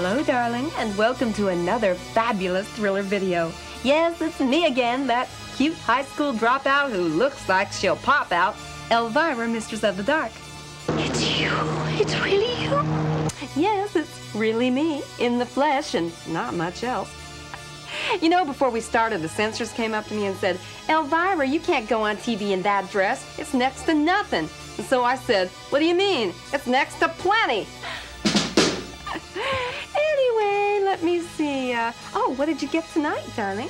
Hello, darling, and welcome to another fabulous thriller video. Yes, it's me again, that cute high school dropout who looks like she'll pop out, Elvira, Mistress of the Dark. It's you. It's really you. Yes, it's really me, in the flesh, and not much else. You know, before we started, the censors came up to me and said, Elvira, you can't go on TV in that dress. It's next to nothing. And so I said, what do you mean? It's next to plenty. Anyway, let me see. Oh, what did you get tonight, darling?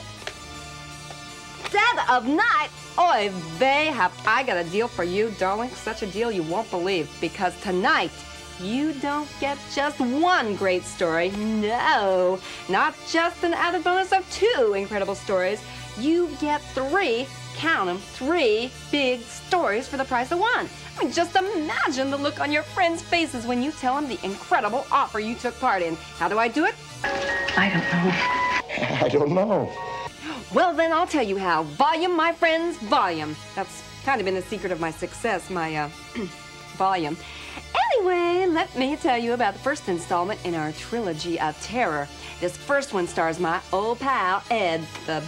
Dead of night? Oy vey, have I got a deal for you, darling. Such a deal you won't believe, because tonight you don't get just one great story. No, not just an added bonus of 2 incredible stories. You get 3, count them, 3 big stories for the price of 1. I mean, just imagine the look on your friends' faces when you tell them the incredible offer you took part in. How do I do it? I don't know. I don't know. Well, then I'll tell you how. Volume, my friends, volume. That's kind of been the secret of my success, my, volume. Anyway, let me tell you about the first installment in our trilogy of terror. This first one stars my old pal, Ed, the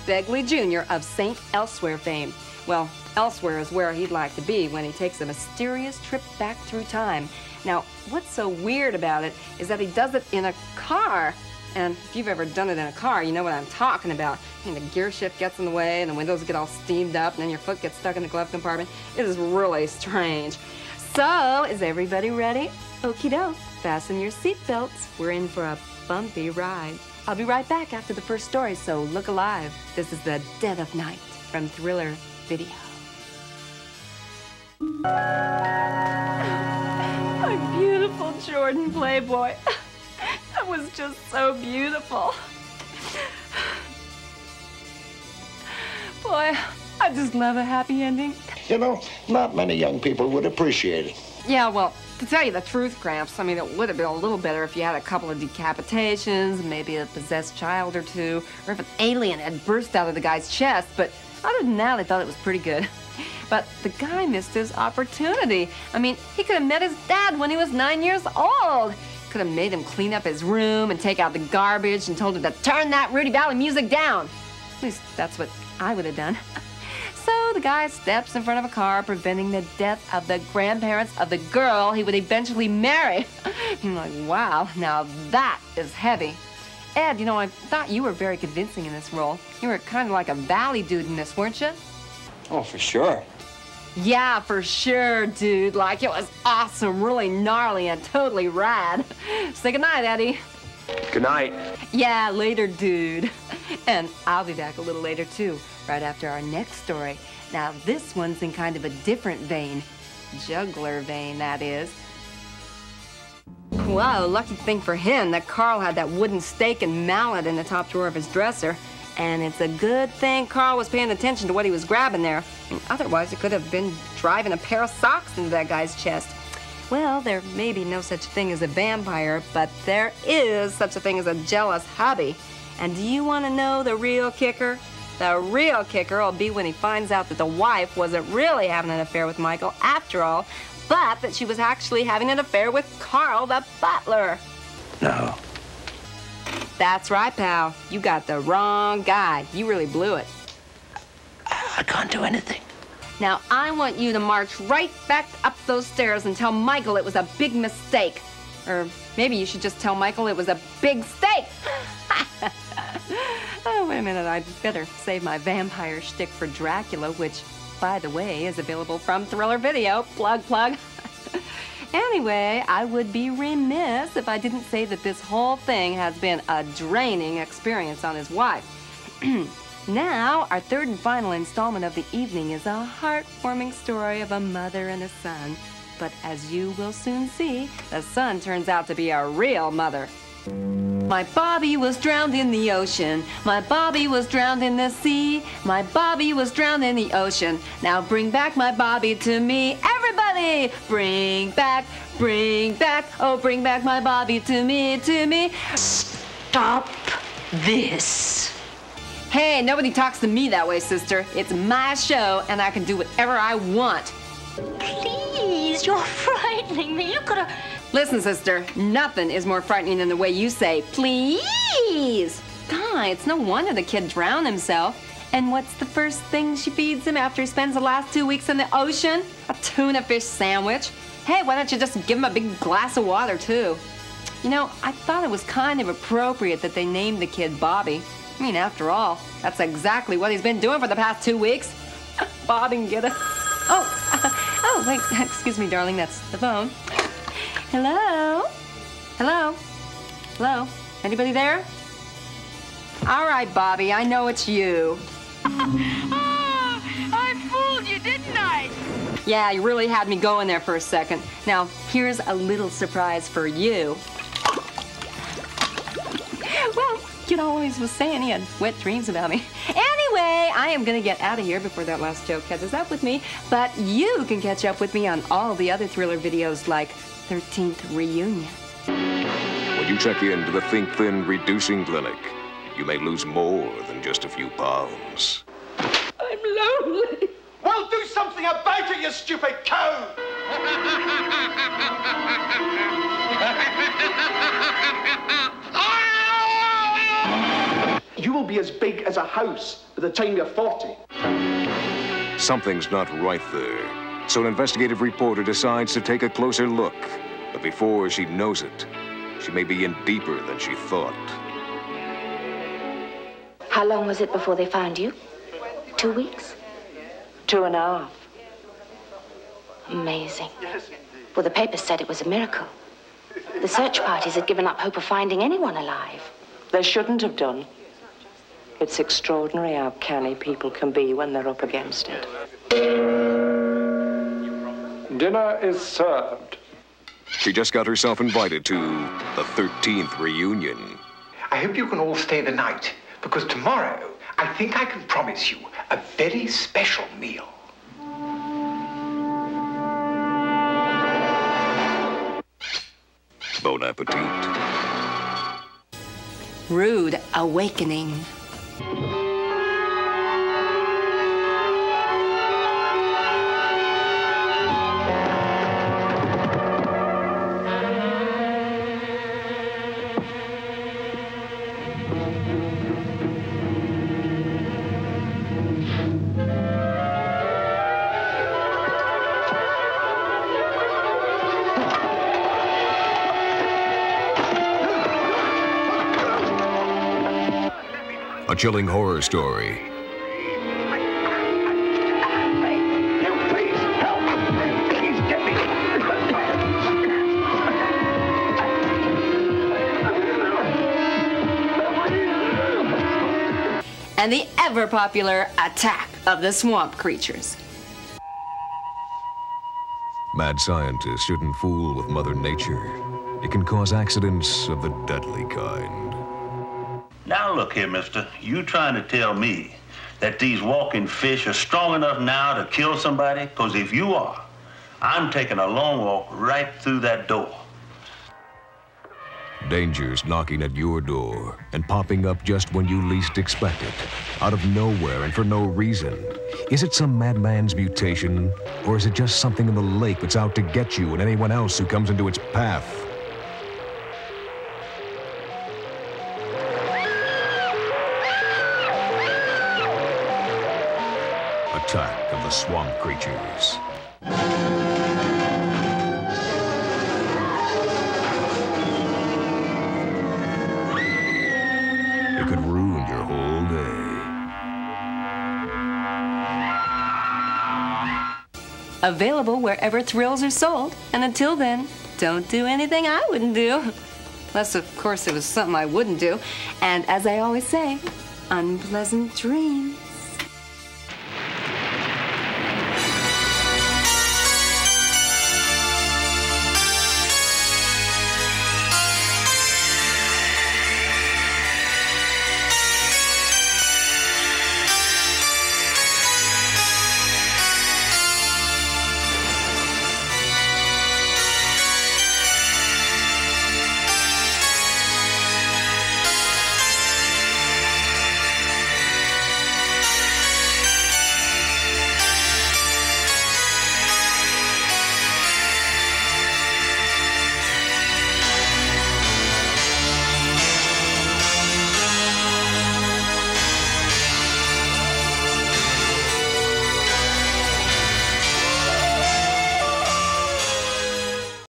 Begley Jr. of St. Elsewhere fame. Well, Elsewhere is where he'd like to be when he takes a mysterious trip back through time. Now, what's so weird about it is that he does it in a car. And if you've ever done it in a car, you know what I'm talking about. I mean, the gear shift gets in the way, and the windows get all steamed up, and then your foot gets stuck in the glove compartment. It is really strange. So, is everybody ready? Okie doke, fasten your seatbelts. We're in for a bumpy ride. I'll be right back after the first story, so look alive. This is The Dead of Night from Thriller Video. My beautiful Jordan Playboy. That was just so beautiful. Boy, I just love a happy ending. You know, not many young people would appreciate it. Yeah, well, to tell you the truth, Gramps, I mean, it would have been a little better if you had a couple of decapitations, maybe a possessed child or 2, or if an alien had burst out of the guy's chest, but other than that, I thought it was pretty good. But the guy missed his opportunity. I mean, he could have met his dad when he was 9 years old. Could have made him clean up his room and take out the garbage and told him to turn that Rudy Valley music down. At least that's what I would have done. So the guy steps in front of a car, preventing the death of the grandparents of the girl he would eventually marry. I'm like, wow, now that is heavy. Ed, you know, I thought you were very convincing in this role. You were kind of like a valley dude in this, weren't you? Oh, for sure. Yeah, for sure, dude. Like, it was awesome, really gnarly, and totally rad. Say goodnight, Eddie. Good night. Yeah, later, dude. And I'll be back a little later, too, right after our next story. Now, this one's in kind of a different vein. Juggler vein, that is. Wow, lucky thing for him that Carl had that wooden stake and mallet in the top drawer of his dresser. And it's a good thing Carl was paying attention to what he was grabbing there. I mean, otherwise, it could have been driving a pair of socks into that guy's chest. Well, there may be no such thing as a vampire, but there is such a thing as a jealous hubby. And do you want to know the real kicker? The real kicker will be when he finds out that the wife wasn't really having an affair with Michael after all, but that she was actually having an affair with Carl the butler. No. That's right, pal. You got the wrong guy. You really blew it. I can't do anything. Now, I want you to march right back up those stairs and tell Michael it was a big mistake. Or maybe you should just tell Michael it was a big steak. Oh, wait a minute. I'd better save my vampire shtick for Dracula, which, by the way, is available from Thriller Video. Plug, plug. Anyway, I would be remiss if I didn't say that this whole thing has been a draining experience on his wife. Now, our third and final installment of the evening is a heartwarming story of a mother and a son. But as you will soon see, the son turns out to be a real mother. My Bobby was drowned in the ocean. My Bobby was drowned in the sea. My Bobby was drowned in the ocean. Now bring back my Bobby to me. Everybody! Bring back, oh, bring back my Bobby to me, to me. Stop this. Hey, nobody talks to me that way, sister. It's my show, and I can do whatever I want. Please, you're frightening me. You could have Listen, sister, nothing is more frightening than the way you say, please. God, it's no wonder the kid drowned himself. And what's the first thing she feeds him after he spends the last 2 weeks in the ocean? A tuna fish sandwich. Hey, why don't you just give him a big glass of water, too? You know, I thought it was kind of appropriate that they named the kid Bobby. I mean, after all, that's exactly what he's been doing for the past 2 weeks. Bobby can get it. Oh, wait, excuse me, darling, that's the phone. Hello? Hello? Hello? Anybody there? All right, Bobby, I know it's you. Oh, I fooled you, didn't I? Yeah, you really had me going there for a second. Now, here's a little surprise for you. Well, kid always was saying he had wet dreams about me. Anyway, I am going to get out of here before that last joke catches up with me, but you can catch up with me on all the other thriller videos like 13th Reunion. When you check into the Think Thin Reducing Clinic, you may lose more than just a few pounds. I'm lonely. Well, do something about it, you stupid cow! You will be as big as a house by the time you're 40. Something's not right there. So an investigative reporter decides to take a closer look. But before she knows it, she may be in deeper than she thought. How long was it before they found you? 2 weeks? 2.5. Amazing. Well, the papers said it was a miracle. The search parties had given up hope of finding anyone alive. They shouldn't have done. It's extraordinary how canny people can be when they're up against it. Dinner is served. She just got herself invited to the 13th Reunion. I hope you can all stay the night, because tomorrow I think I can promise you a very special meal. Bon appetit. Rude awakening. A chilling horror story. And the ever-popular Attack of the Swamp Creatures. Mad scientists shouldn't fool with Mother Nature. It can cause accidents of the deadly kind. Now look here, mister. You trying to tell me that these walking fish are strong enough now to kill somebody? Because if you are, I'm taking a long walk right through that door. Dangers knocking at your door and popping up just when you least expect it, out of nowhere and for no reason. Is it some madman's mutation, or is it just something in the lake that's out to get you and anyone else who comes into its path? Attack of the Swamp Creatures. It could ruin your whole day. Available wherever thrills are sold. And until then, don't do anything I wouldn't do. Unless, of course, it was something I wouldn't do. And as I always say, unpleasant dreams.